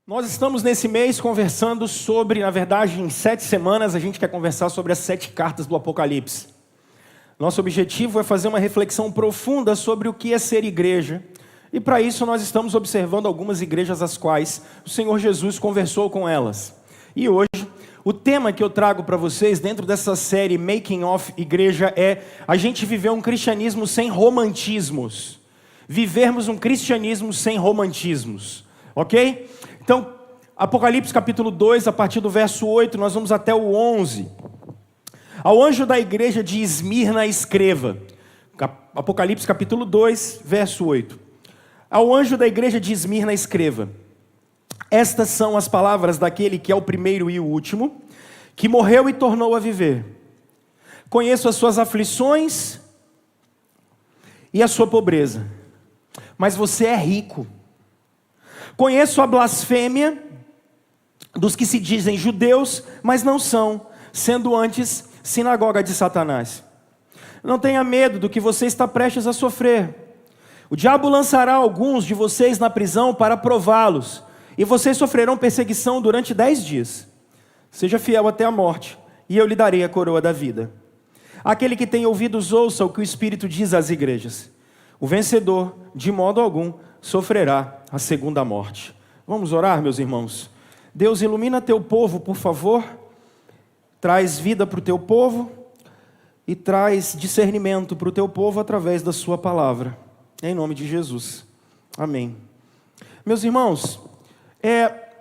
Nós estamos nesse mês conversando sobre, na verdade, em 7 semanas a gente quer conversar sobre as 7 cartas do Apocalipse. Nosso objetivo é fazer uma reflexão profunda sobre o que é ser igreja. E para isso nós estamos observando algumas igrejas às quais o Senhor Jesus conversou com elas. E hoje, o tema que eu trago para vocês dentro dessa série Making of Igreja é a gente viver um cristianismo sem romantismos. Vivermos um cristianismo sem romantismos. Ok? Então, Apocalipse capítulo 2, a partir do verso 8, nós vamos até o 11. Ao anjo da igreja de Esmirna escreva. Apocalipse capítulo 2, verso 8. Ao anjo da igreja de Esmirna escreva. Estas são as palavras daquele que é o primeiro e o último, que morreu e tornou a viver. Conheço as suas aflições e a sua pobreza, mas você é rico. Conheço a blasfêmia dos que se dizem judeus, mas não são, sendo antes sinagoga de Satanás. Não tenha medo do que você está prestes a sofrer. O diabo lançará alguns de vocês na prisão para prová-los, e vocês sofrerão perseguição durante 10 dias. Seja fiel até a morte, e eu lhe darei a coroa da vida. Aquele que tem ouvidos ouça o que o Espírito diz às igrejas. O vencedor, de modo algum, sofrerá a segunda morte. Vamos orar, meus irmãos. Deus, ilumina teu povo, por favor. Traz vida para o teu povo e traz discernimento para o teu povo através da sua palavra. Em nome de Jesus. Amém. Meus irmãos,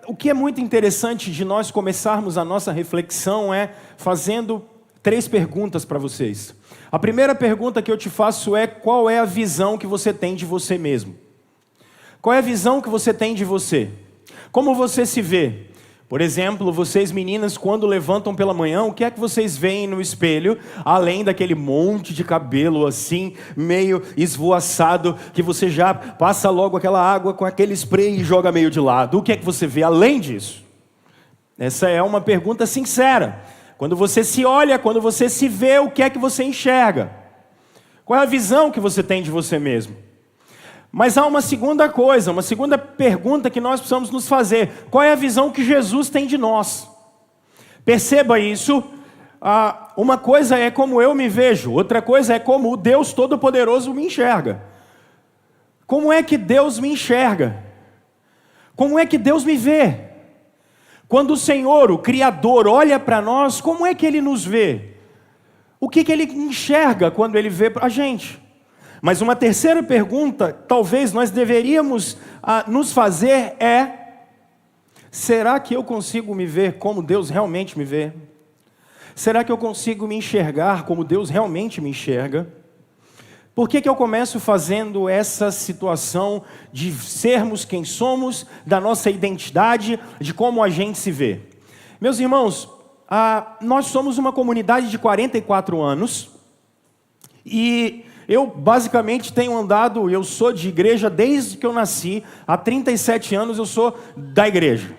o que é muito interessante de nós começarmos a nossa reflexão é fazendo 3 perguntas para vocês. A primeira pergunta que eu te faço é: qual é a visão que você tem de você mesmo? Qual é a visão que você tem de você? Como você se vê? Por exemplo, vocês meninas, quando levantam pela manhã, o que é que vocês veem no espelho? Além daquele monte de cabelo assim, meio esvoaçado, que você já passa logo aquela água com aquele spray e joga meio de lado. O que é que você vê além disso? Essa é uma pergunta sincera. Quando você se olha, quando você se vê, o que é que você enxerga? Qual é a visão que você tem de você mesmo? Mas há uma segunda coisa, uma segunda pergunta que nós precisamos nos fazer. Qual é a visão que Jesus tem de nós? Perceba isso. Uma coisa é como eu me vejo, outra coisa é como o Deus Todo-Poderoso me enxerga. Como é que Deus me enxerga? Como é que Deus me vê? Quando o Senhor, o Criador, olha para nós, como é que Ele nos vê? O que Ele enxerga quando Ele vê a gente? Mas uma terceira pergunta, talvez nós deveríamos nos fazer é: será que eu consigo me ver como Deus realmente me vê? Será que eu consigo me enxergar como Deus realmente me enxerga? Por que eu começo fazendo essa situação de sermos quem somos, da nossa identidade, de como a gente se vê? Meus irmãos, nós somos uma comunidade de 44 anos e eu basicamente tenho andado, eu sou de igreja desde que eu nasci. Há 37 anos eu sou da igreja.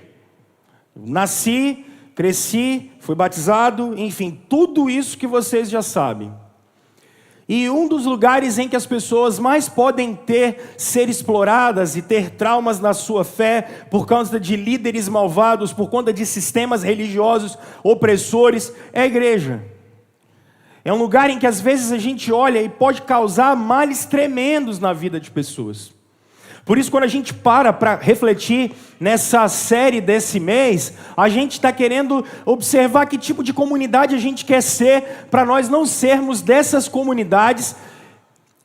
Nasci, cresci, fui batizado, enfim, tudo isso que vocês já sabem. E um dos lugares em que as pessoas mais podem ser exploradas e ter traumas na sua fé por causa de líderes malvados, por conta de sistemas religiosos opressores, é a igreja. É um lugar em que às vezes a gente olha e pode causar males tremendos na vida de pessoas. Por isso, quando a gente para refletir nessa série desse mês, a gente está querendo observar que tipo de comunidade a gente quer ser, para nós não sermos dessas comunidades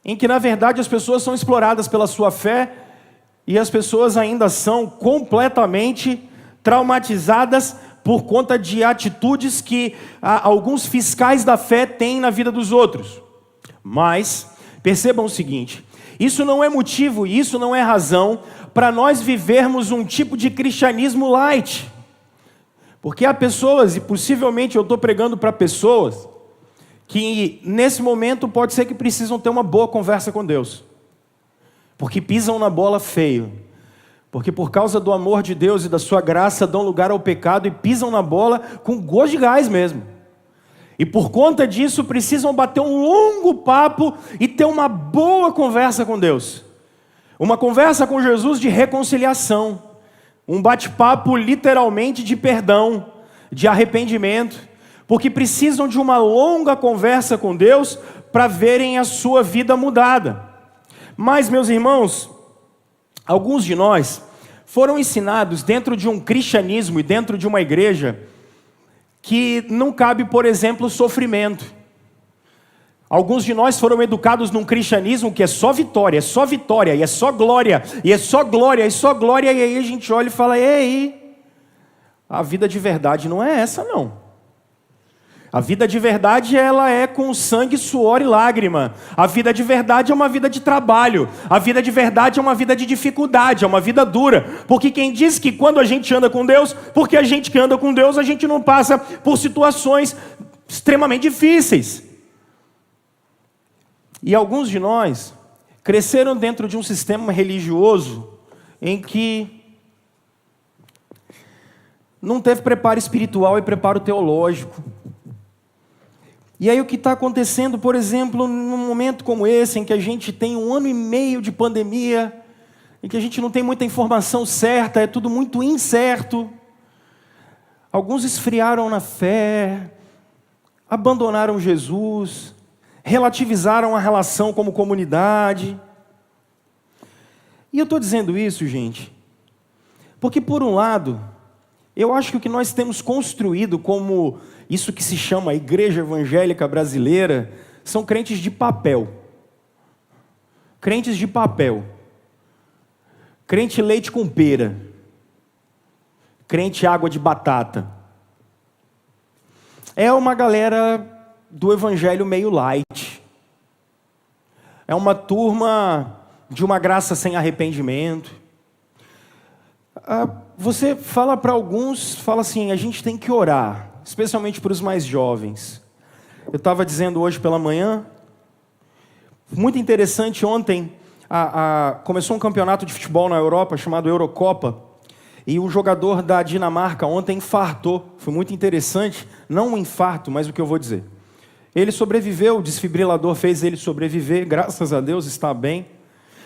em que na verdade as pessoas são exploradas pela sua fé e as pessoas ainda são completamente traumatizadas por conta de atitudes que alguns fiscais da fé têm na vida dos outros. Mas, percebam o seguinte, isso não é motivo, isso não é razão para nós vivermos um tipo de cristianismo light. Porque há pessoas, e possivelmente eu estou pregando para pessoas, que nesse momento pode ser que precisam ter uma boa conversa com Deus. Porque pisam na bola feio. Porque por causa do amor de Deus e da sua graça dão lugar ao pecado e pisam na bola com gosto de gás mesmo. E por conta disso precisam bater um longo papo e ter uma boa conversa com Deus. Uma conversa com Jesus de reconciliação. um bate-papo literalmente de perdão, de arrependimento, porque precisam de uma longa conversa com Deus para verem a sua vida mudada. Mas, meus irmãos, alguns de nós foram ensinados dentro de um cristianismo e dentro de uma igreja que não cabe, por exemplo, sofrimento. Alguns de nós foram educados num cristianismo que é só vitória, e é só glória, e é só glória, e só glória, e aí a gente olha e fala, ei, a vida de verdade não é essa não. A vida de verdade, ela é com sangue, suor e lágrima. A vida de verdade é uma vida de trabalho. A vida de verdade é uma vida de dificuldade, é uma vida dura. Porque quem diz que quando a gente anda com Deus, porque a gente que anda com Deus, a gente não passa por situações extremamente difíceis. E alguns de nós cresceram dentro de um sistema religioso em que não teve preparo espiritual e preparo teológico. E aí o que está acontecendo, por exemplo, num momento como esse, em que a gente tem 1 ano e meio de pandemia, em que a gente não tem muita informação certa, é tudo muito incerto. Alguns esfriaram na fé, abandonaram Jesus, relativizaram a relação como comunidade. E eu estou dizendo isso, gente, porque por um lado, eu acho que o que nós temos construído como isso que se chama a igreja evangélica brasileira, são crentes de papel. Crentes de papel. Crente leite com pera. Crente água de batata. É uma galera do evangelho meio light. É uma turma de uma graça sem arrependimento. Você fala para alguns, fala assim, a gente tem que orar. Especialmente para os mais jovens. Eu estava dizendo hoje pela manhã, muito interessante, ontem começou um campeonato de futebol na Europa, chamado Eurocopa, e o jogador da Dinamarca ontem infartou. Foi muito interessante, não um infarto, mas o que eu vou dizer. Ele sobreviveu, o desfibrilador fez ele sobreviver, graças a Deus está bem.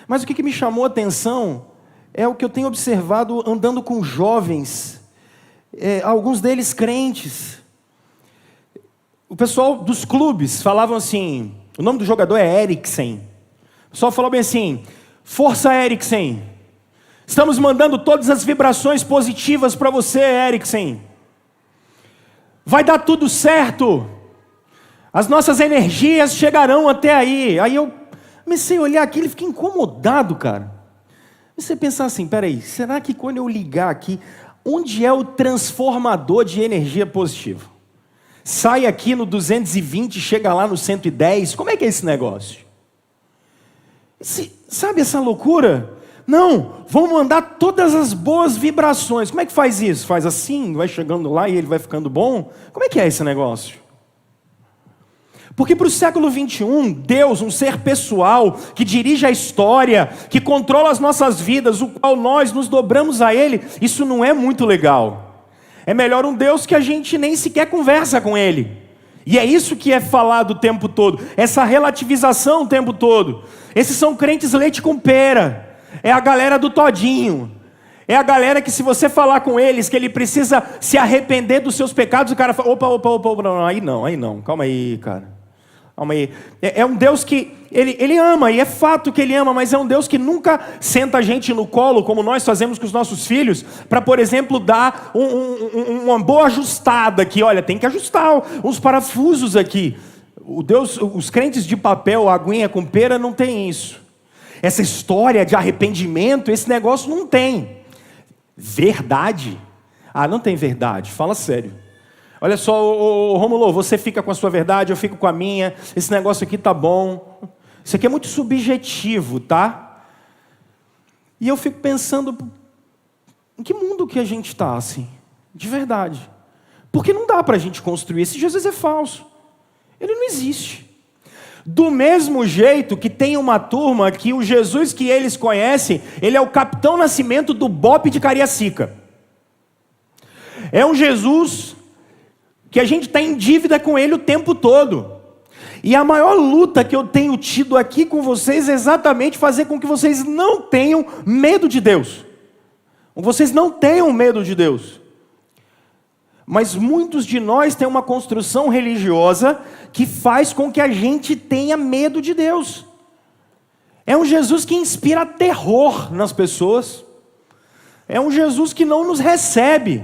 Mas o que me chamou a atenção é o que eu tenho observado andando com jovens, alguns deles crentes. O pessoal dos clubes falavam assim, o nome do jogador é Eriksen. O pessoal falou bem assim, força Eriksen, estamos mandando todas as vibrações positivas para você, Eriksen. Vai dar tudo certo, as nossas energias chegarão até aí. Aí eu comecei a olhar aquilo e fiquei incomodado, cara. Você pensar assim, peraí, será que quando eu ligar aqui, onde é o transformador de energia positiva? Sai aqui no 220, chega lá no 110, como é que é esse negócio? Sabe essa loucura? Não, vamos mandar todas as boas vibrações. Como é que faz isso? Faz assim, vai chegando lá e ele vai ficando bom? Como é que é esse negócio? Porque para o século 21, Deus, um ser pessoal, que dirige a história, que controla as nossas vidas, o qual nós nos dobramos a Ele, isso não é muito legal. É melhor um Deus que a gente nem sequer conversa com Ele. E é isso que é falado o tempo todo, essa relativização o tempo todo. Esses são crentes leite com pera, é a galera do todinho. É a galera que se você falar com eles que ele precisa se arrepender dos seus pecados, o cara fala, opa, não, aí não, calma aí, cara. Calma aí. É um Deus que ele ama, e é fato que ele ama, mas é um Deus que nunca senta a gente no colo, como nós fazemos com os nossos filhos, para, por exemplo, dar uma boa ajustada aqui. Olha, tem que ajustar uns parafusos aqui. Os crentes de papel, aguinha com pera, não tem isso. Essa história de arrependimento, esse negócio não tem. Verdade? Não tem verdade, fala sério. Olha só, Rômulo, você fica com a sua verdade, eu fico com a minha, esse negócio aqui tá bom. Isso aqui é muito subjetivo, tá? E eu fico pensando, em que mundo que a gente está assim? De verdade. Porque não dá para a gente construir, esse Jesus é falso. Ele não existe. Do mesmo jeito que tem uma turma que o Jesus que eles conhecem, ele é o Capitão Nascimento do Bop de Cariacica. É um Jesus que a gente está em dívida com ele o tempo todo. E a maior luta que eu tenho tido aqui com vocês é exatamente fazer com que vocês não tenham medo de Deus. Vocês não tenham medo de Deus. Mas muitos de nós têm uma construção religiosa que faz com que a gente tenha medo de Deus. É um Jesus que inspira terror nas pessoas. É um Jesus que não nos recebe.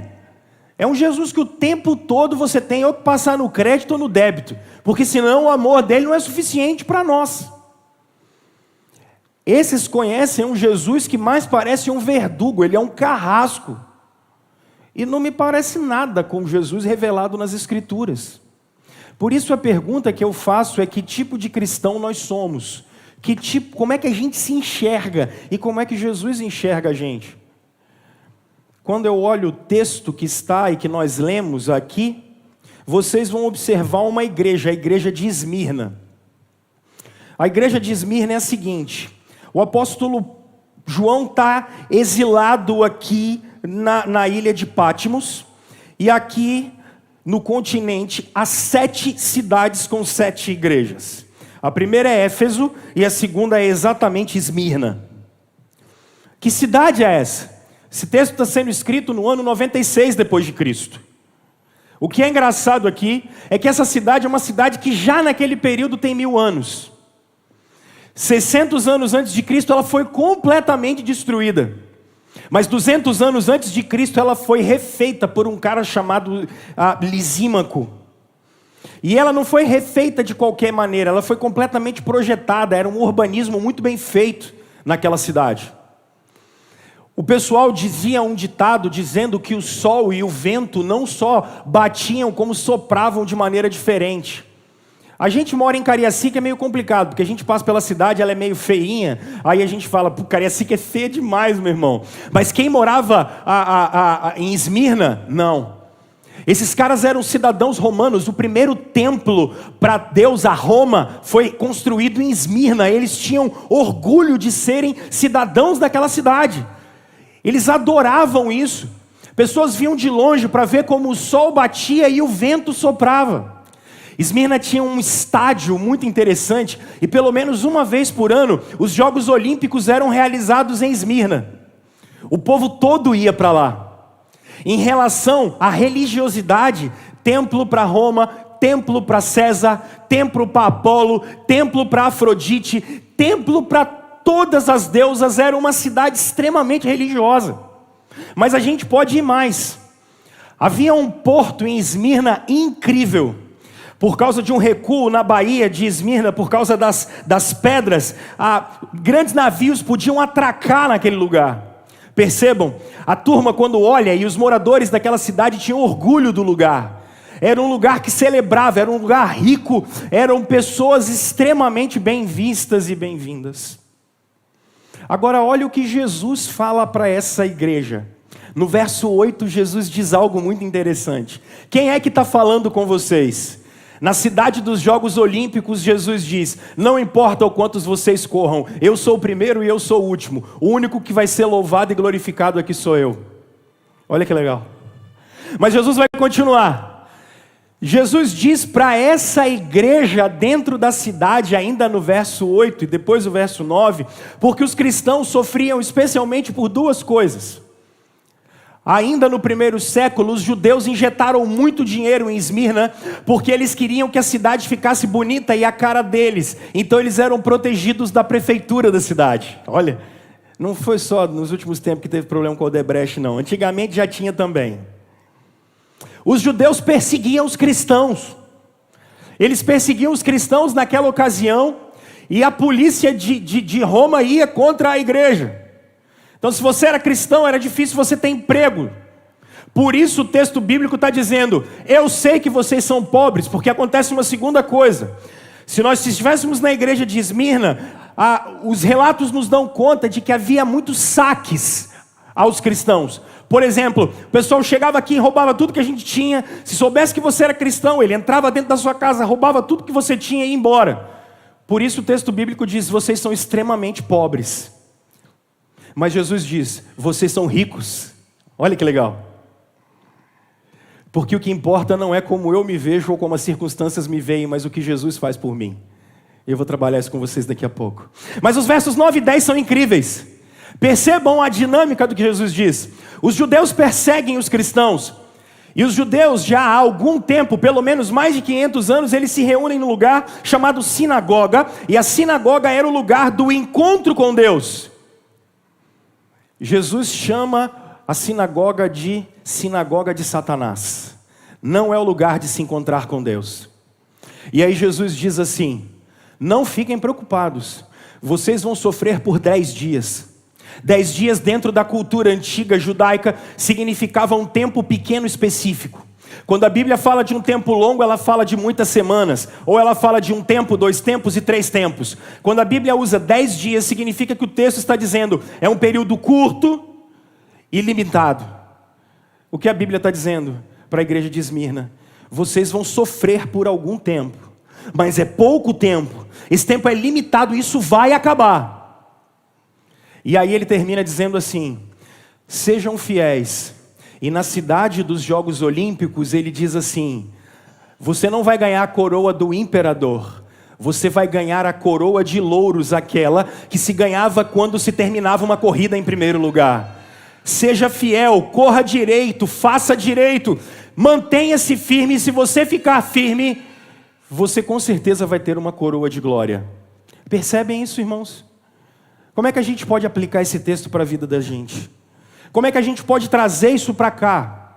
É um Jesus que o tempo todo você tem ou que passar no crédito ou no débito. Porque senão o amor dele não é suficiente para nós. Esses conhecem um Jesus que mais parece um verdugo, ele é um carrasco. E não me parece nada com Jesus revelado nas Escrituras. Por isso a pergunta que eu faço é: que tipo de cristão nós somos? Como é que a gente se enxerga? E como é que Jesus enxerga a gente? Quando eu olho o texto que está e que nós lemos aqui, vocês vão observar uma igreja, a igreja de Esmirna. A igreja de Esmirna é a seguinte: o apóstolo João está exilado aqui na ilha de Pátimos, e aqui no continente há 7 cidades com 7 igrejas. A primeira é Éfeso e a segunda é exatamente Esmirna. Que cidade é essa? Esse texto está sendo escrito no ano 96 depois de Cristo. O que é engraçado aqui é que essa cidade é uma cidade que já naquele período tem 1000 anos. 600 anos antes de Cristo ela foi completamente destruída. Mas 200 anos antes de Cristo ela foi refeita por um cara chamado Lisímaco. E ela não foi refeita de qualquer maneira, ela foi completamente projetada, era um urbanismo muito bem feito naquela cidade. O pessoal dizia um ditado dizendo que o sol e o vento não só batiam, como sopravam de maneira diferente. A gente mora em Cariacica, é meio complicado, porque a gente passa pela cidade, ela é meio feinha, aí a gente fala: pô, Cariacica é feia demais, meu irmão. Mas quem morava em Esmirna, não. Esses caras eram cidadãos romanos. O primeiro templo para Deus, a Roma, foi construído em Esmirna. Eles tinham orgulho de serem cidadãos daquela cidade. Eles adoravam isso. Pessoas vinham de longe para ver como o sol batia e o vento soprava. Esmirna tinha um estádio muito interessante, e pelo menos uma vez por ano, os Jogos Olímpicos eram realizados em Esmirna. O povo todo ia para lá. Em relação à religiosidade, templo para Roma, templo para César, templo para Apolo, templo para Afrodite, templo para todas as deusas. Era uma cidade extremamente religiosa. Mas a gente pode ir mais. Havia um porto em Esmirna incrível. Por causa de um recuo na baía de Esmirna, por causa das pedras, grandes navios podiam atracar naquele lugar. Percebam, a turma quando olha, e os moradores daquela cidade tinham orgulho do lugar. Era um lugar que celebrava, era um lugar rico, eram pessoas extremamente bem vistas e bem-vindas. Agora olha o que Jesus fala para essa igreja. No verso 8, Jesus diz algo muito interessante. Quem é que está falando com vocês? Na cidade dos Jogos Olímpicos, Jesus diz: não importa o quantos vocês corram, eu sou o primeiro e eu sou o último. O único que vai ser louvado e glorificado aqui sou eu. Olha que legal. Mas Jesus vai continuar. Jesus diz para essa igreja dentro da cidade, ainda no verso 8 e depois o verso 9, porque os cristãos sofriam especialmente por 2 coisas. Ainda no primeiro século, os judeus injetaram muito dinheiro em Esmirna, porque eles queriam que a cidade ficasse bonita e a cara deles. Então eles eram protegidos da prefeitura da cidade. Olha, não foi só nos últimos tempos que teve problema com o Odebrecht, não. Antigamente já tinha também. Os judeus perseguiam os cristãos. Eles perseguiam os cristãos naquela ocasião, e a polícia de Roma ia contra a igreja. Então, se você era cristão, era difícil você ter emprego. Por isso o texto bíblico está dizendo: eu sei que vocês são pobres, porque acontece uma segunda coisa. Se nós estivéssemos na igreja de Esmirna, os relatos nos dão conta de que havia muitos saques aos cristãos. Por exemplo, o pessoal chegava aqui e roubava tudo que a gente tinha. Se soubesse que você era cristão, ele entrava dentro da sua casa, roubava tudo que você tinha e ia embora. Por isso o texto bíblico diz: vocês são extremamente pobres. Mas Jesus diz: vocês são ricos. Olha que legal. Porque o que importa não é como eu me vejo ou como as circunstâncias me veem, mas o que Jesus faz por mim. Eu vou trabalhar isso com vocês daqui a pouco. Mas os versos 9 e 10 são incríveis. Percebam a dinâmica do que Jesus diz. Os judeus perseguem os cristãos. E os judeus já há algum tempo, pelo menos mais de 500 anos, eles se reúnem num lugar chamado sinagoga. E a sinagoga era o lugar do encontro com Deus. Jesus chama a sinagoga de Satanás. Não é o lugar de se encontrar com Deus. E aí Jesus diz assim: não fiquem preocupados, vocês vão sofrer por 10 dias. 10 dias dentro da cultura antiga judaica significava um tempo pequeno específico. Quando a Bíblia fala de um tempo longo, ela fala de muitas semanas, ou ela fala de um tempo, 2 tempos e 3 tempos. Quando a Bíblia usa 10 dias, significa que o texto está dizendo, é um período curto e limitado. O que a Bíblia está dizendo para a igreja de Esmirna? Vocês vão sofrer por algum tempo, mas é pouco tempo, esse tempo é limitado e isso vai acabar. E aí ele termina dizendo assim: sejam fiéis. E na cidade dos Jogos Olímpicos ele diz assim: você não vai ganhar a coroa do imperador, você vai ganhar a coroa de louros, aquela que se ganhava quando se terminava uma corrida em primeiro lugar. Seja fiel, corra direito, faça direito, mantenha-se firme, e se você ficar firme, você com certeza vai ter uma coroa de glória. Percebem isso, irmãos? Como é que a gente pode aplicar esse texto para a vida da gente? Como é que a gente pode trazer isso para cá?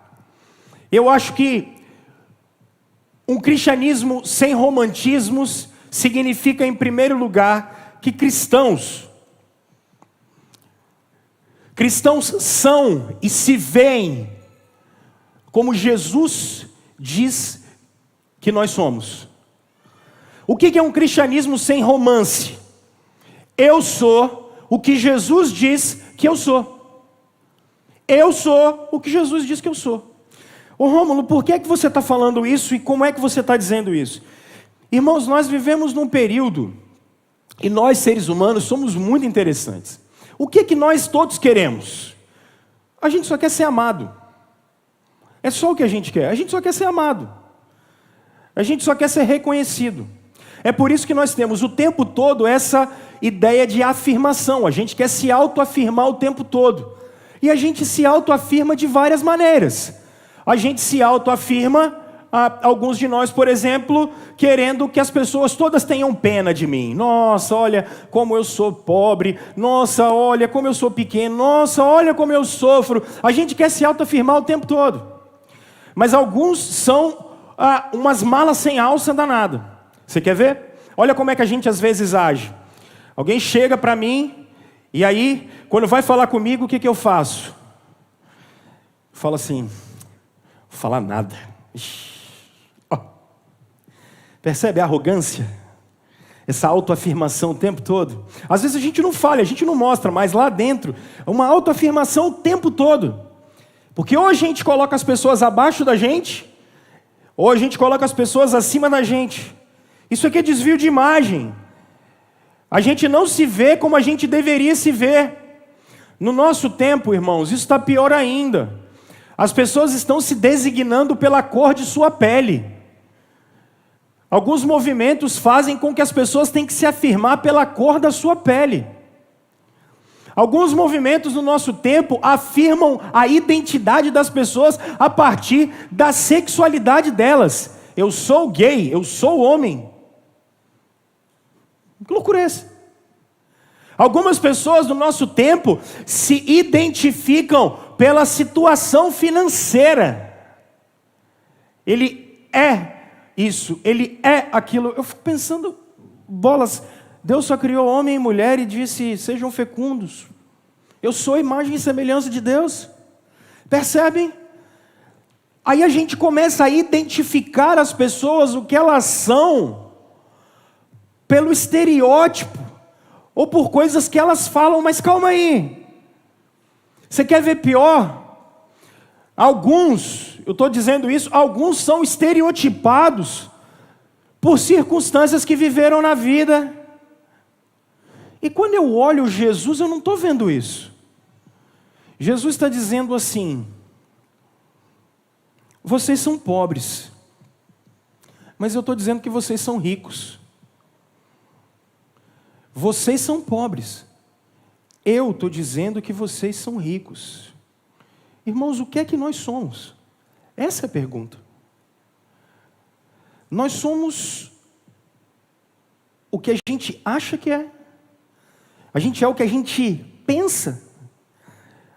Eu acho que um cristianismo sem romantismos significa, em primeiro lugar, que cristãos são e se veem como Jesus diz que nós somos. O que é um cristianismo sem romance? Eu sou o que Jesus diz que eu sou. Eu sou o que Jesus diz que eu sou. Ô Rômulo, por que é que você está falando isso e como é que você está dizendo isso? Irmãos, nós vivemos num período, e nós seres humanos somos muito interessantes. O que é que nós todos queremos? A gente só quer ser amado. É só o que a gente quer. A gente só quer ser amado. A gente só quer ser reconhecido. É por isso que nós temos o tempo todo essa ideia de afirmação. A gente quer se autoafirmar o tempo todo. E a gente se autoafirma de várias maneiras. A gente se autoafirma, alguns de nós, por exemplo, querendo que as pessoas todas tenham pena de mim. Nossa, olha como eu sou pobre. Nossa, olha como eu sou pequeno. Nossa, olha como eu sofro. A gente quer se autoafirmar o tempo todo. Mas alguns são umas malas sem alça danada. Você quer ver? Olha como é que a gente às vezes age. Alguém chega para mim, e aí, quando vai falar comigo, o que eu faço? Falo assim: não vou falar nada. Percebe a arrogância? Essa autoafirmação o tempo todo. Às vezes a gente não fala, a gente não mostra, mas lá dentro, é uma autoafirmação o tempo todo. Porque ou a gente coloca as pessoas abaixo da gente, ou a gente coloca as pessoas acima da gente. Isso aqui é desvio de imagem. A gente não se vê como a gente deveria se ver. No nosso tempo, irmãos, isso está pior ainda. As pessoas estão se designando pela cor de sua pele. Alguns movimentos fazem com que as pessoas tenham que se afirmar pela cor da sua pele. Alguns movimentos no nosso tempo afirmam a identidade das pessoas a partir da sexualidade delas. Eu sou gay, eu sou homem. Que loucura é essa? Algumas pessoas do nosso tempo se identificam pela situação financeira. Ele é isso, ele é aquilo. Eu fico pensando, bolas, Deus só criou homem e mulher e disse: sejam fecundos. Eu sou a imagem e semelhança de Deus. Percebem? Aí a gente começa a identificar as pessoas, o que elas são, pelo estereótipo, ou por coisas que elas falam. Mas calma aí, você quer ver pior? Alguns, eu estou dizendo isso, alguns são estereotipados por circunstâncias que viveram na vida. E quando eu olho Jesus, eu não estou vendo isso. Jesus está dizendo assim: vocês são pobres, mas eu estou dizendo que vocês são ricos. Vocês são pobres, eu estou dizendo que vocês são ricos. Irmãos, o que é que nós somos? Essa é a pergunta. Nós somos o que a gente acha que é. A gente é o que a gente pensa.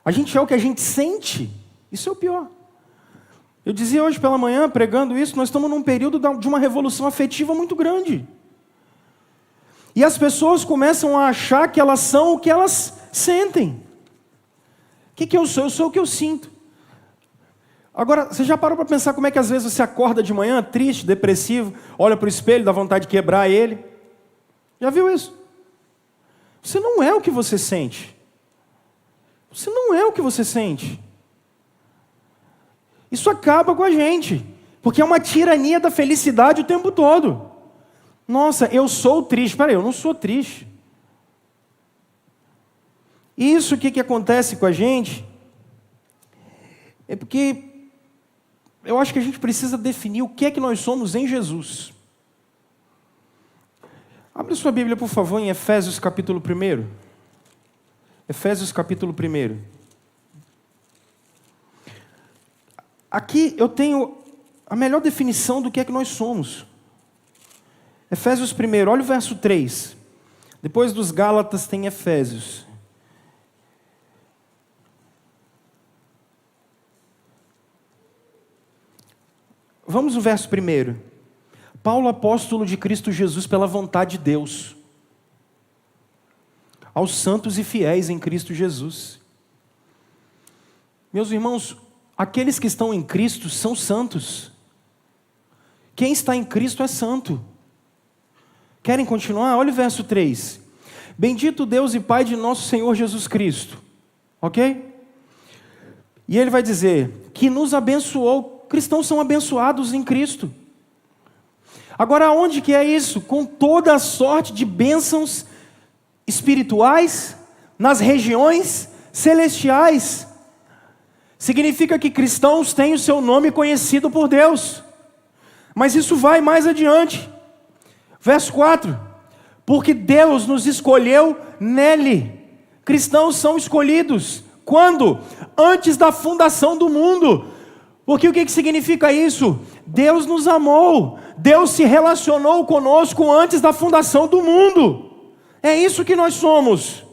A gente é o que a gente sente. Isso é o pior. Eu dizia hoje pela manhã, pregando isso, nós estamos num período de uma revolução afetiva muito grande. E as pessoas começam a achar que elas são o que elas sentem. O que eu sou? Eu sou o que eu sinto. Agora, você já parou para pensar como é que às vezes você acorda de manhã, triste, depressivo, olha para o espelho, dá vontade de quebrar ele? Já viu isso? Você não é o que você sente. Você não é o que você sente. Isso acaba com a gente, porque é uma tirania da felicidade o tempo todo. Nossa, eu sou triste. Peraí, eu não sou triste. Isso o que acontece com a gente é porque eu acho que a gente precisa definir o que é que nós somos em Jesus. Abre sua Bíblia, por favor, em Efésios capítulo 1. Efésios capítulo 1. Aqui eu tenho a melhor definição do que é que nós somos. Efésios 1, olha o verso 3. Depois dos Gálatas tem Efésios. Vamos no verso 1. Paulo, apóstolo de Cristo Jesus, pela vontade de Deus, aos santos e fiéis em Cristo Jesus. Meus irmãos, aqueles que estão em Cristo são santos. Quem está em Cristo é santo. Querem continuar? Olha o verso 3. Bendito Deus e Pai de nosso Senhor Jesus Cristo. Ok? E ele vai dizer que nos abençoou. Cristãos são abençoados em Cristo. Agora, onde que é isso? Com toda a sorte de bênçãos espirituais nas regiões celestiais. Significa que cristãos têm o seu nome conhecido por Deus. Mas isso vai mais adiante. Verso 4. Porque Deus nos escolheu nele. Cristãos são escolhidos. Quando? Antes da fundação do mundo. Porque o que significa isso? Deus nos amou. Deus se relacionou conosco antes da fundação do mundo. É isso que nós somos.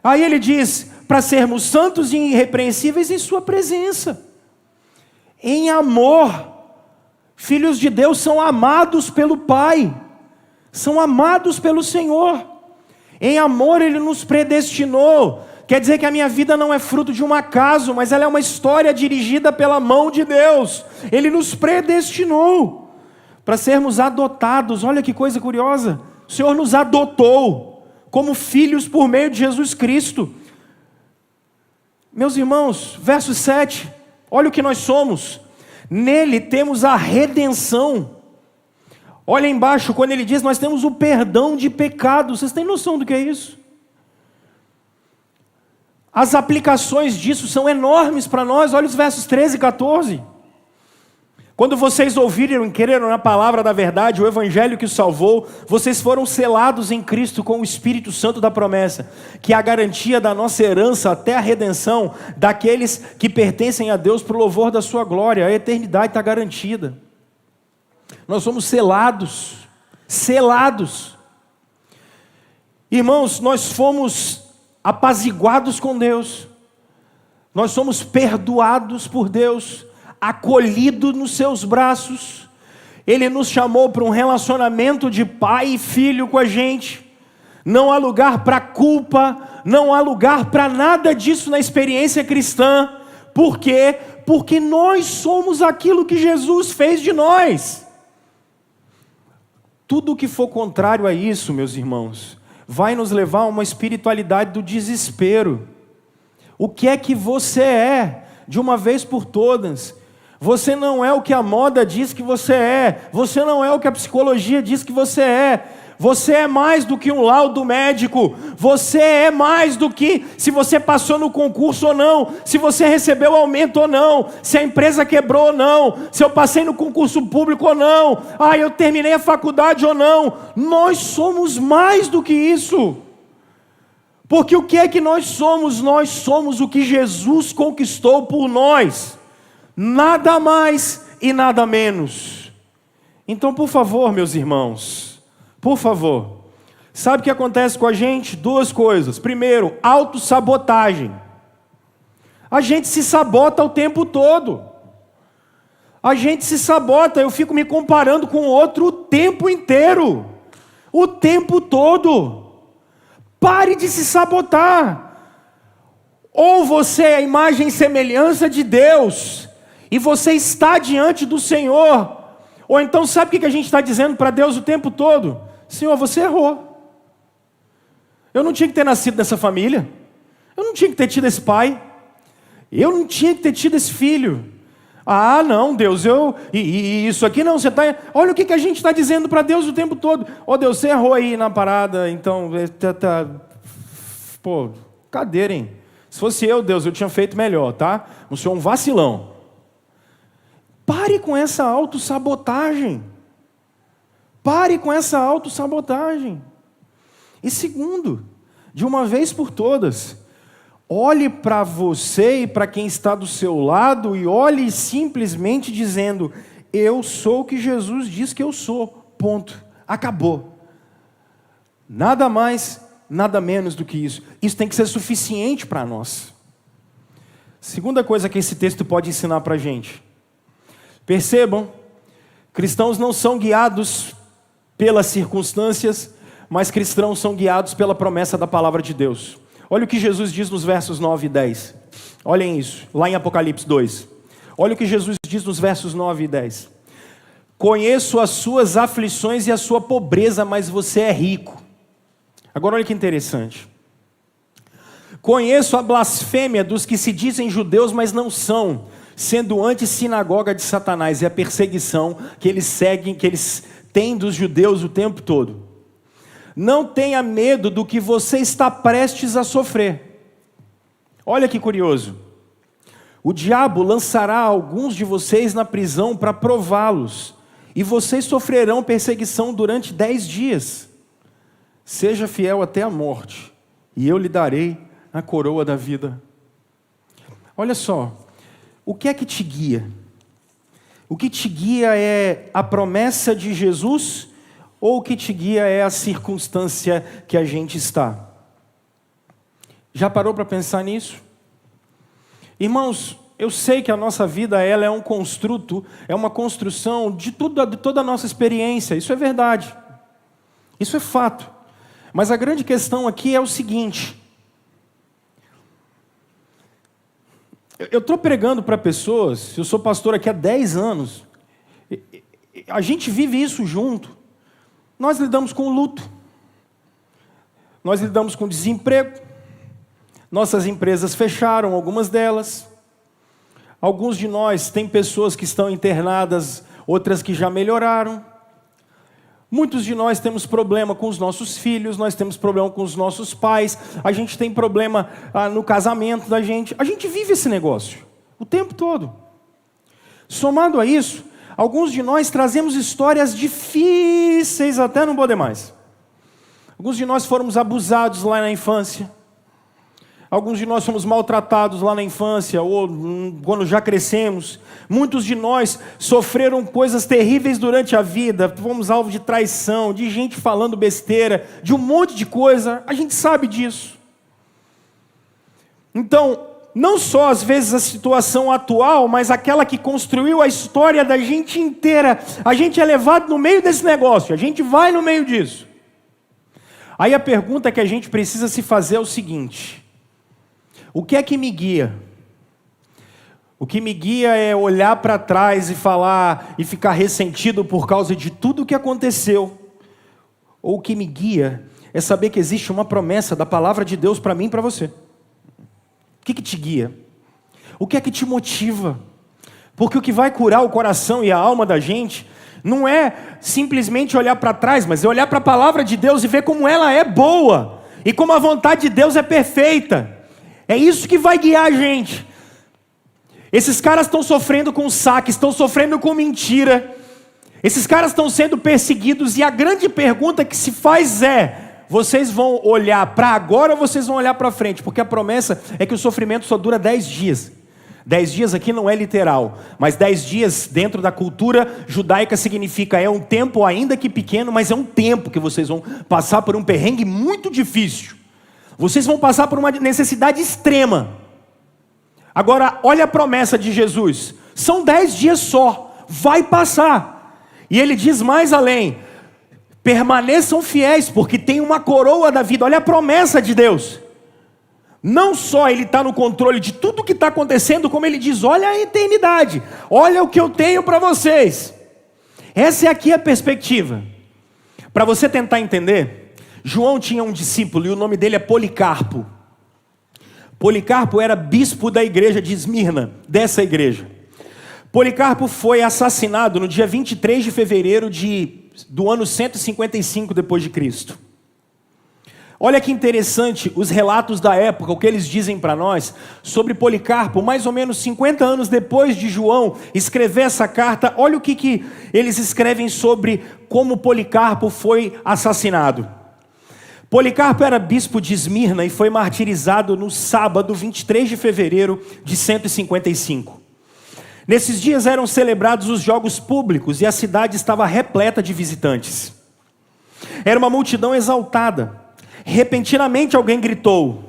Aí ele diz, para sermos santos e irrepreensíveis em sua presença. Em amor. Filhos de Deus são amados pelo Pai. São amados pelo Senhor. Em amor Ele nos predestinou. Quer dizer que a minha vida não é fruto de um acaso, mas ela é uma história dirigida pela mão de Deus. Ele nos predestinou para sermos adotados. Olha que coisa curiosa. O Senhor nos adotou como filhos por meio de Jesus Cristo. Meus irmãos, verso 7. Olha o que nós somos. Nele temos a redenção. Olha embaixo, quando ele diz, nós temos o perdão de pecados. Vocês têm noção do que é isso? As aplicações disso são enormes para nós. Olha os versos 13 e 14. Quando vocês ouviram e creram na palavra da verdade, o evangelho que os salvou, vocês foram selados em Cristo com o Espírito Santo da promessa, que é a garantia da nossa herança até a redenção daqueles que pertencem a Deus para o louvor da sua glória. A eternidade está garantida. Nós somos selados. Selados. Irmãos, nós fomos apaziguados com Deus. Nós somos perdoados por Deus. Acolhido nos seus braços. Ele nos chamou para um relacionamento de pai e filho com a gente. Não há lugar para culpa, não há lugar para nada disso na experiência cristã. Por quê? Porque nós somos aquilo que Jesus fez de nós. Tudo que for contrário a isso, meus irmãos, vai nos levar a uma espiritualidade do desespero. O que é que você é, de uma vez por todas? Você não é o que a moda diz que você é. Você não é o que a psicologia diz que você é. Você é mais do que um laudo médico. Você é mais do que se você passou no concurso ou não, se você recebeu aumento ou não, se a empresa quebrou ou não, se eu passei no concurso público ou não, eu terminei a faculdade ou não. Nós somos mais do que isso. Porque o que é que nós somos? Nós somos o que Jesus conquistou por nós. Nada mais e nada menos. Então, por favor, meus irmãos, por favor, sabe o que acontece com a gente? Duas coisas. Primeiro, autossabotagem. A gente se sabota o tempo todo. A gente se sabota, eu fico me comparando com o outro o tempo inteiro. O tempo todo. Pare de se sabotar. Ou você é a imagem e semelhança de Deus, e você está diante do Senhor. Ou então, sabe o que a gente está dizendo para Deus o tempo todo? Senhor, você errou. Eu não tinha que ter nascido nessa família. Eu não tinha que ter tido esse pai. Eu não tinha que ter tido esse filho. Ah, não, Deus, isso aqui não, você está... Olha o que a gente está dizendo para Deus o tempo todo. Deus, você errou aí na parada, então... Pô, cadeira, hein? Se fosse eu, Deus, eu tinha feito melhor, tá? O senhor é um vacilão. Pare com essa autossabotagem. Pare com essa autossabotagem. E segundo, de uma vez por todas... Olhe para você e para quem está do seu lado e olhe simplesmente dizendo: eu sou o que Jesus diz que eu sou, ponto, acabou. Nada mais, nada menos do que isso. Isso tem que ser suficiente para nós. Segunda coisa que esse texto pode ensinar para a gente. Percebam, cristãos não são guiados pelas circunstâncias, mas cristãos são guiados pela promessa da palavra de Deus. Olha o que Jesus diz nos versos 9 e 10. Olhem isso, lá em Apocalipse 2. Olha o que Jesus diz nos versos 9 e 10. Conheço as suas aflições e a sua pobreza, mas você é rico. Agora olha que interessante. Conheço a blasfêmia dos que se dizem judeus, mas não são, sendo antes sinagoga de Satanás, e a perseguição que eles seguem, que eles têm dos judeus o tempo todo. Não tenha medo do que você está prestes a sofrer. Olha que curioso. O diabo lançará alguns de vocês na prisão para prová-los, e vocês sofrerão perseguição durante 10 dias. Seja fiel até a morte, e eu lhe darei a coroa da vida. Olha só, o que é que te guia? O que te guia é a promessa de Jesus, ou o que te guia é a circunstância que a gente está? Já parou para pensar nisso? Irmãos, eu sei que a nossa vida ela é um construto, é uma construção de toda a nossa experiência, isso é verdade, isso é fato. Mas a grande questão aqui é o seguinte: eu estou pregando para pessoas, eu sou pastor aqui há 10 anos, a gente vive isso junto. Nós lidamos com o luto, nós lidamos com o desemprego, nossas empresas fecharam, algumas delas. Alguns de nós têm pessoas que estão internadas, outras que já melhoraram. Muitos de nós temos problema com os nossos filhos, nós temos problema com os nossos pais, a gente tem problema no casamento da gente. A gente vive esse negócio o tempo todo. Somado a isso, alguns de nós trazemos histórias difíceis até não poder mais. Alguns de nós fomos abusados lá na infância. Alguns de nós fomos maltratados lá na infância, ou quando já crescemos. Muitos de nós sofreram coisas terríveis durante a vida. Fomos alvo de traição, de gente falando besteira, de um monte de coisa. A gente sabe disso. Então, não só às vezes a situação atual, mas aquela que construiu a história da gente inteira. A gente é levado no meio desse negócio, a gente vai no meio disso. Aí a pergunta que a gente precisa se fazer é o seguinte: o que é que me guia? O que me guia é olhar para trás e falar e ficar ressentido por causa de tudo o que aconteceu. Ou o que me guia é saber que existe uma promessa da palavra de Deus para mim e para você. O que te guia? O que é que te motiva? Porque o que vai curar o coração e a alma da gente não é simplesmente olhar para trás, mas é olhar para a palavra de Deus e ver como ela é boa e como a vontade de Deus é perfeita. É isso que vai guiar a gente. Esses caras estão sofrendo com saque, estão sofrendo com mentira. Esses caras estão sendo perseguidos e a grande pergunta que se faz é: vocês vão olhar para agora ou vocês vão olhar para frente? Porque a promessa é que o sofrimento só dura 10 dias. 10 dias aqui não é literal, mas 10 dias dentro da cultura judaica significa é um tempo ainda que pequeno, mas é um tempo que vocês vão passar por um perrengue muito difícil. Vocês vão passar por uma necessidade extrema. Agora, olha a promessa de Jesus. São 10 dias só, vai passar. E ele diz mais além: permaneçam fiéis, porque tem uma coroa da vida. Olha a promessa de Deus. Não só Ele está no controle de tudo que está acontecendo, como Ele diz: olha a eternidade, olha o que eu tenho para vocês. Essa é aqui a perspectiva. Para você tentar entender, João tinha um discípulo e o nome dele é Policarpo. Policarpo era bispo da igreja de Esmirna, dessa igreja. Policarpo foi assassinado no dia 23 de fevereiro do ano 155 depois de Cristo. Olha que interessante os relatos da época, o que eles dizem para nós sobre Policarpo, mais ou menos 50 anos depois de João escrever essa carta. Olha o que eles escrevem sobre como Policarpo foi assassinado. Policarpo era bispo de Esmirna e foi martirizado no sábado 23 de fevereiro de 155. Nesses dias eram celebrados os jogos públicos e a cidade estava repleta de visitantes. Era uma multidão exaltada. Repentinamente alguém gritou: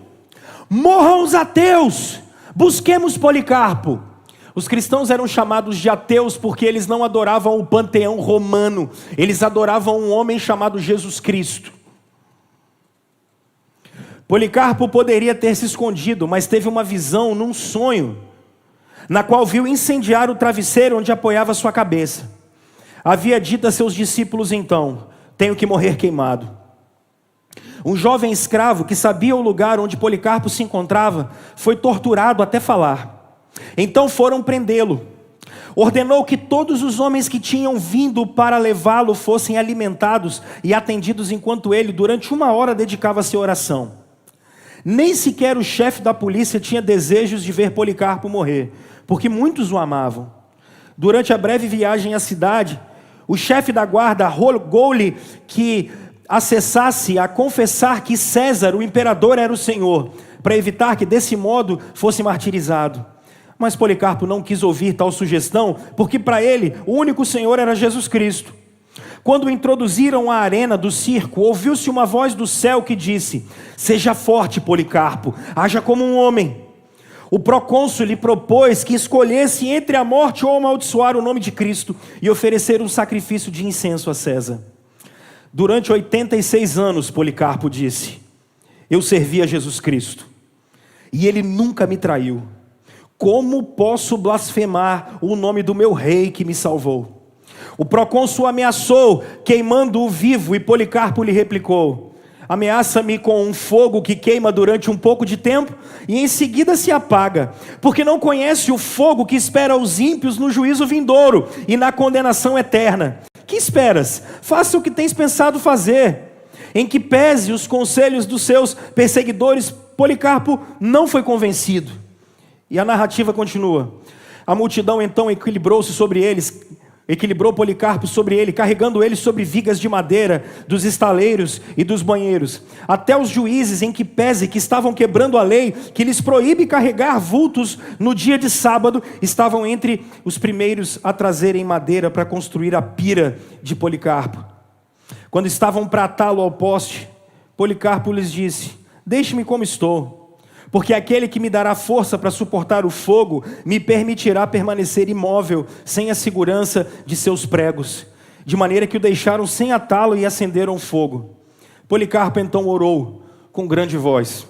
morram os ateus, busquemos Policarpo. Os cristãos eram chamados de ateus porque eles não adoravam o panteão romano, eles adoravam um homem chamado Jesus Cristo. Policarpo poderia ter se escondido, mas teve uma visão num sonho, na qual viu incendiar o travesseiro onde apoiava sua cabeça. Havia dito a seus discípulos então: tenho que morrer queimado. Um jovem escravo que sabia o lugar onde Policarpo se encontrava foi torturado até falar. Então foram prendê-lo. Ordenou que todos os homens que tinham vindo para levá-lo fossem alimentados e atendidos enquanto ele, durante 1 hora, dedicava-se à oração. Nem sequer o chefe da polícia tinha desejos de ver Policarpo morrer, porque muitos o amavam. Durante a breve viagem à cidade, o chefe da guarda rogou-lhe que acessasse a confessar que César, o imperador, era o Senhor, para evitar que desse modo fosse martirizado. Mas Policarpo não quis ouvir tal sugestão, porque para ele o único Senhor era Jesus Cristo. Quando o introduziram à arena do circo, ouviu-se uma voz do céu que disse: seja forte, Policarpo, haja como um homem. O procônsul lhe propôs que escolhesse entre a morte ou amaldiçoar o nome de Cristo e oferecer um sacrifício de incenso a César. Durante 86 anos, Policarpo disse, eu servi a Jesus Cristo, e Ele nunca me traiu. Como posso blasfemar o nome do meu rei que me salvou? O procônsul ameaçou, queimando-o vivo, e Policarpo lhe replicou, ameaça-me com um fogo que queima durante um pouco de tempo, e em seguida se apaga, porque não conhece o fogo que espera os ímpios no juízo vindouro, e na condenação eterna. Que esperas? Faça o que tens pensado fazer. Em que pese os conselhos dos seus perseguidores, Policarpo não foi convencido. E a narrativa continua. A multidão então equilibrou Policarpo sobre ele, carregando ele sobre vigas de madeira dos estaleiros e dos banheiros. Até os juízes, em que pese, que estavam quebrando a lei, que lhes proíbe carregar vultos no dia de sábado, estavam entre os primeiros a trazerem madeira para construir a pira de Policarpo. Quando estavam para atá-lo ao poste, Policarpo lhes disse, deixe-me como estou, porque aquele que me dará força para suportar o fogo, me permitirá permanecer imóvel, sem a segurança de seus pregos, de maneira que o deixaram sem atá-lo e acenderam fogo. Policarpo então orou com grande voz,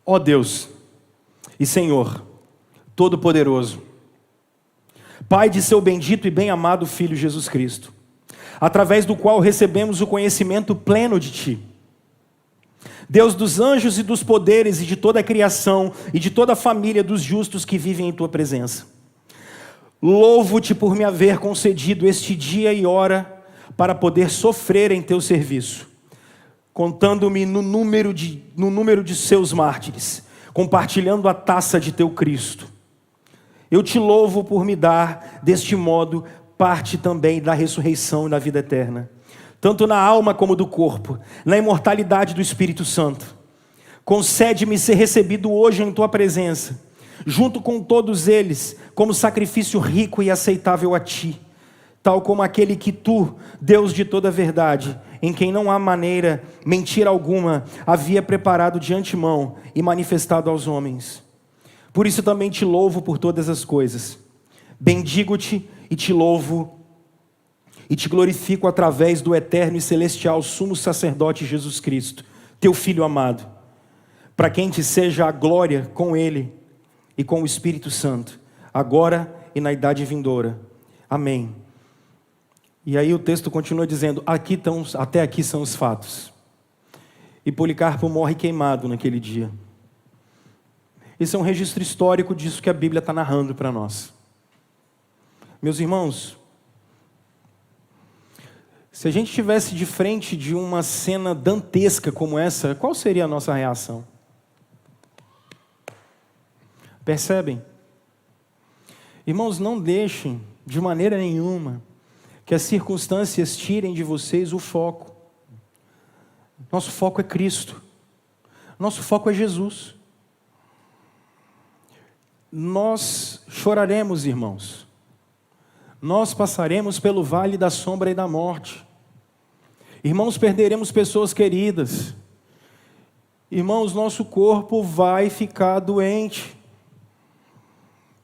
ó Deus e Senhor Todo-Poderoso, Pai de seu bendito e bem-amado Filho Jesus Cristo, através do qual recebemos o conhecimento pleno de Ti, Deus dos anjos e dos poderes e de toda a criação e de toda a família dos justos que vivem em Tua presença. Louvo-Te por me haver concedido este dia e hora para poder sofrer em Teu serviço, contando-me no número de Seus mártires, compartilhando a taça de Teu Cristo. Eu Te louvo por me dar, deste modo, parte também da ressurreição e da vida eterna. tanto na alma como do corpo, na imortalidade do Espírito Santo. Concede-me ser recebido hoje em tua presença, junto com todos eles, como sacrifício rico e aceitável a ti, tal como aquele que tu, Deus de toda a verdade, em quem não há maneira, mentira alguma, havia preparado de antemão e manifestado aos homens. Por isso também te louvo por todas as coisas. Bendigo-te e te louvo e te glorifico através do eterno e celestial sumo sacerdote Jesus Cristo, teu Filho amado, para quem te seja a glória com Ele e com o Espírito Santo, agora e na idade vindoura. Amém. E aí o texto continua dizendo, até aqui são os fatos. E Policarpo morre queimado naquele dia. Esse é um registro histórico disso que a Bíblia está narrando para nós. Meus irmãos, se a gente estivesse de frente de uma cena dantesca como essa, qual seria a nossa reação? Percebem? Irmãos, não deixem de maneira nenhuma que as circunstâncias tirem de vocês o foco. Nosso foco é Cristo. Nosso foco é Jesus. Nós choraremos, irmãos. Nós passaremos pelo vale da sombra e da morte. Irmãos, perderemos pessoas queridas. Irmãos, nosso corpo vai ficar doente.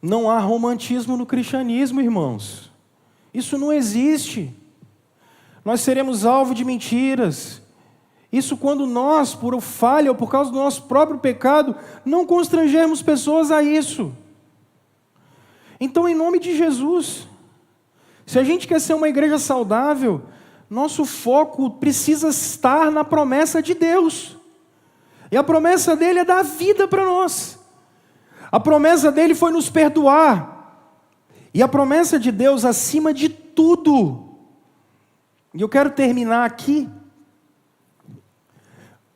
Não há romantismo no cristianismo, irmãos. Isso não existe. Nós seremos alvo de mentiras. Isso quando nós, por falha ou por causa do nosso próprio pecado, não constrangermos pessoas a isso. Então, em nome de Jesus, se a gente quer ser uma igreja saudável, nosso foco precisa estar na promessa de Deus. E a promessa dele é dar vida para nós. A promessa dele foi nos perdoar. E a promessa de Deus acima de tudo. E eu quero terminar aqui.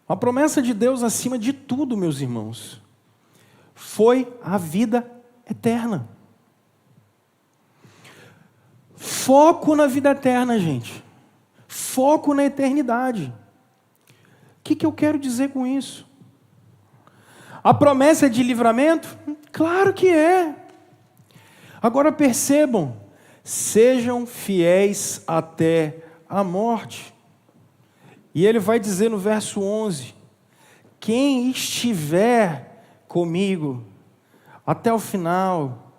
A promessa de Deus acima de tudo, meus irmãos, foi a vida eterna. Foco na vida eterna, gente. Foco na eternidade. O que eu quero dizer com isso? A promessa é de livramento? Claro que é. Agora percebam, sejam fiéis até a morte. E ele vai dizer no verso 11, quem estiver comigo até o final,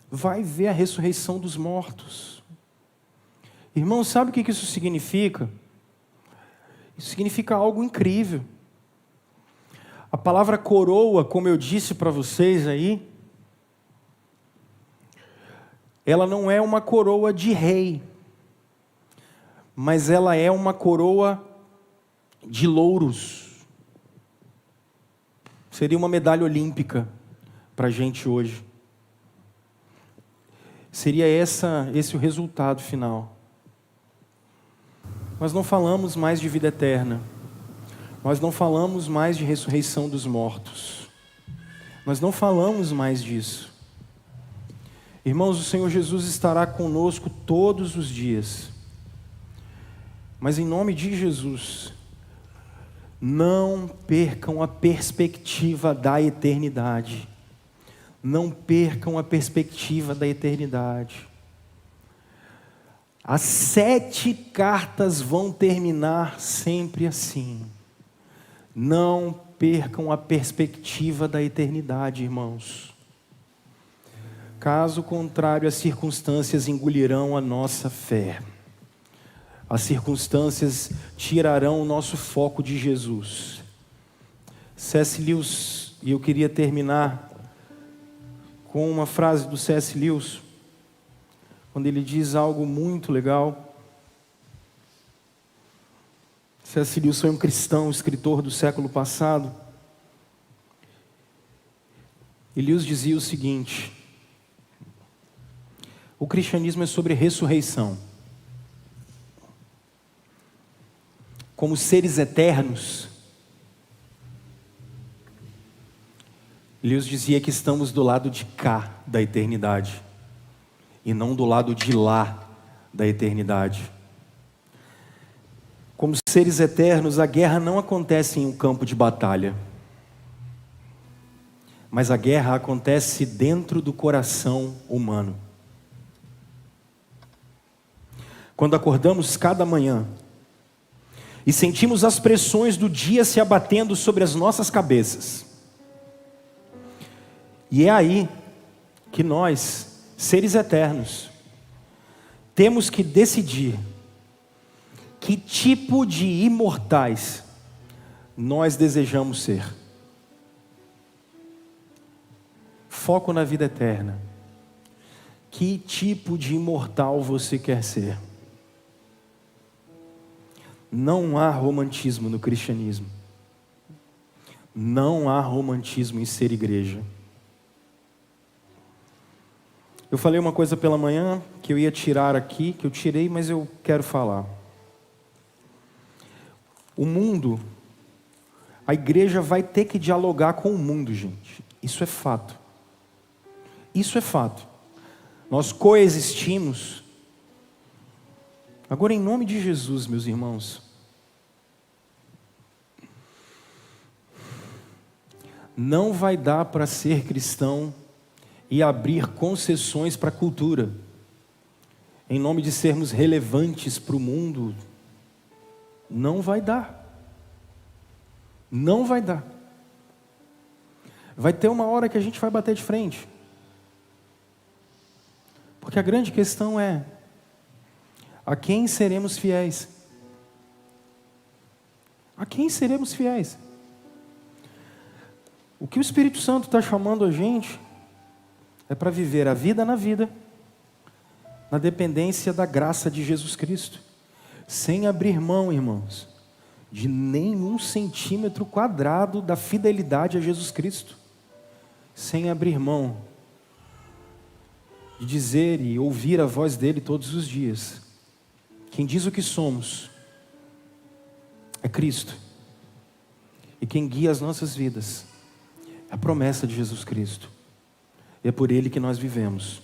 vai ver a ressurreição dos mortos. Irmão, sabe o que isso significa? Isso significa algo incrível. A palavra coroa, como eu disse para vocês aí, ela não é uma coroa de rei, mas ela é uma coroa de louros. Seria uma medalha olímpica para a gente hoje. Seria esse o resultado final. Nós não falamos mais de vida eterna. Nós não falamos mais de ressurreição dos mortos. Nós não falamos mais disso. Irmãos, o Senhor Jesus estará conosco todos os dias. Mas em nome de Jesus, não percam a perspectiva da eternidade. Não percam a perspectiva da eternidade. As 7 cartas vão terminar sempre assim. Não percam a perspectiva da eternidade, irmãos. Caso contrário, as circunstâncias engolirão a nossa fé. As circunstâncias tirarão o nosso foco de Jesus. C.S. Lewis, e eu queria terminar com uma frase do C.S. Lewis, quando ele diz algo muito legal. C.S. Lewis foi um cristão, escritor do século passado. E Lewis dizia o seguinte: o cristianismo é sobre ressurreição. Como seres eternos, Lewis dizia que estamos do lado de cá da eternidade e não do lado de lá da eternidade. Como seres eternos, a guerra não acontece em um campo de batalha, mas a guerra acontece dentro do coração humano. Quando acordamos cada manhã e sentimos as pressões do dia se abatendo sobre as nossas cabeças, e é aí que nós, seres eternos, temos que decidir que tipo de imortais nós desejamos ser. Foco na vida eterna. Que tipo de imortal você quer ser? Não há romantismo no cristianismo. Não há romantismo em ser igreja. Eu falei uma coisa pela manhã que eu ia tirar aqui, que eu tirei, mas eu quero falar. O mundo, a igreja vai ter que dialogar com o mundo, gente. Isso é fato. Isso é fato. Nós coexistimos. Agora, em nome de Jesus, meus irmãos, não vai dar para ser cristão e abrir concessões para a cultura, em nome de sermos relevantes para o mundo. Não vai dar. Não vai dar. Vai ter uma hora que a gente vai bater de frente. Porque a grande questão é: a quem seremos fiéis? A quem seremos fiéis? O que o Espírito Santo está chamando a gente é para viver a vida na vida, na dependência da graça de Jesus Cristo, sem abrir mão, irmãos, de nenhum centímetro quadrado da fidelidade a Jesus Cristo, sem abrir mão de dizer e ouvir a voz dele todos os dias. Quem diz o que somos é Cristo, e quem guia as nossas vidas é a promessa de Jesus Cristo, e é por ele que nós vivemos.